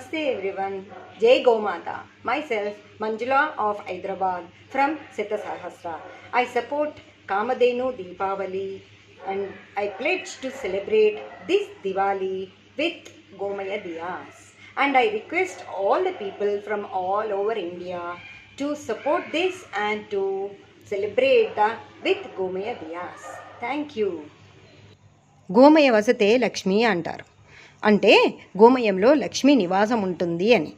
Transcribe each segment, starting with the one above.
Namaste everyone. Jai Gomata. Myself Manjula of Hyderabad from Sita Sahasra. I support Kamadhenu Deepavali and I pledge to celebrate this Diwali with Gomaya Diyas. And I request all the people from all over India to support this and to celebrate with Gomaya Diyas. Thank you. గోమయ వసతే Lakshmi అంటారు. అంటే గోమయంలో లక్ష్మీ నివాసం ఉంటుంది అని.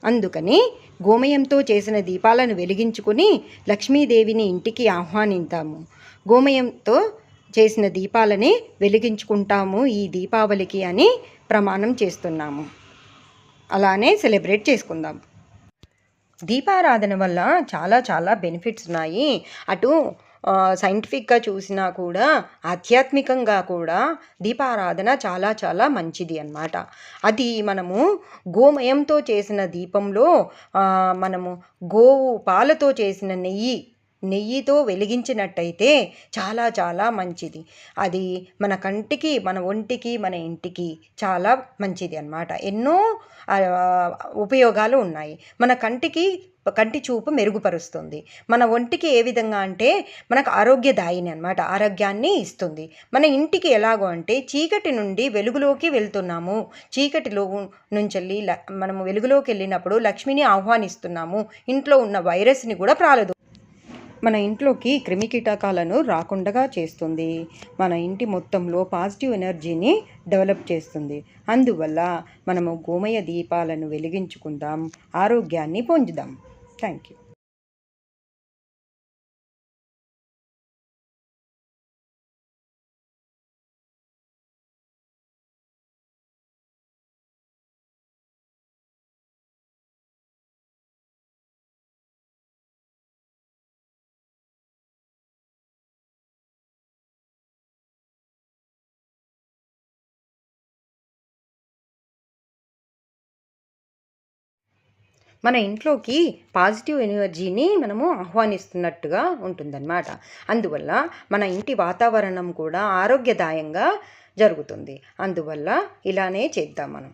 అందుకని గోమయంతో చేసిన దీపాలను వెలిగించుకుని లక్ష్మీదేవిని ఇంటికి ఆహ్వానింతాము. గోమయంతో చేసిన దీపాలని వెలిగించుకుంటాము ఈ దీపావళికి అని ప్రమాణం చేస్తున్నాము. అలానే సెలబ్రేట్ చేసుకుందాం. దీపారాధన వల్ల చాలా చాలా బెనిఫిట్స్ ఉన్నాయి. అటు సైంటిఫిక్గా చూసినా కూడా ఆధ్యాత్మికంగా కూడా దీపారాధన చాలా చాలా మంచిది అన్నమాట. అది మనము గోమయంతో చేసిన దీపంలో మనము గోవు పాలతో చేసిన నెయ్యితో వెలిగించినట్టయితే చాలా చాలా మంచిది. అది మన కంటికి, మన ఒంటికి, మన ఇంటికి చాలా మంచిది అన్నమాట. ఎన్నో ఉపయోగాలు ఉన్నాయి. మన కంటి చూపు మెరుగుపరుస్తుంది. మన ఒంటికి ఏ విధంగా అంటే మనకు ఆరోగ్యదాయిని అన్నమాట, ఆరోగ్యాన్ని ఇస్తుంది. మన ఇంటికి ఎలాగో అంటే చీకటి నుండి వెలుగులోకి వెళ్తున్నాము, చీకటిలో నుంచి మనము వెలుగులోకి వెళ్ళినప్పుడు లక్ష్మిని ఆహ్వానిస్తున్నాము. ఇంట్లో ఉన్న వైరస్ని కూడా ప్రాలదు మన ఇంట్లోకి క్రిమికీటకాలను రాకుండా చేస్తుంది. మన ఇంటి మొత్తంలో పాజిటివ్ ఎనర్జీని డెవలప్ చేస్తుంది. అందువల్ల మనము గోమయ దీపాలను వెలిగించుకుందాం, ఆరోగ్యాన్ని పొందుదాం. Thank you. మన ఇంట్లోకి పాజిటివ్ ఎనర్జీని మనము ఆహ్వానిస్తున్నట్టుగా ఉంటుందన్నమాట. అందువల్ల మన ఇంటి వాతావరణం కూడా ఆరోగ్యదాయంగా జరుగుతుంది. అందువల్ల ఇలానే చేద్దాం మనం.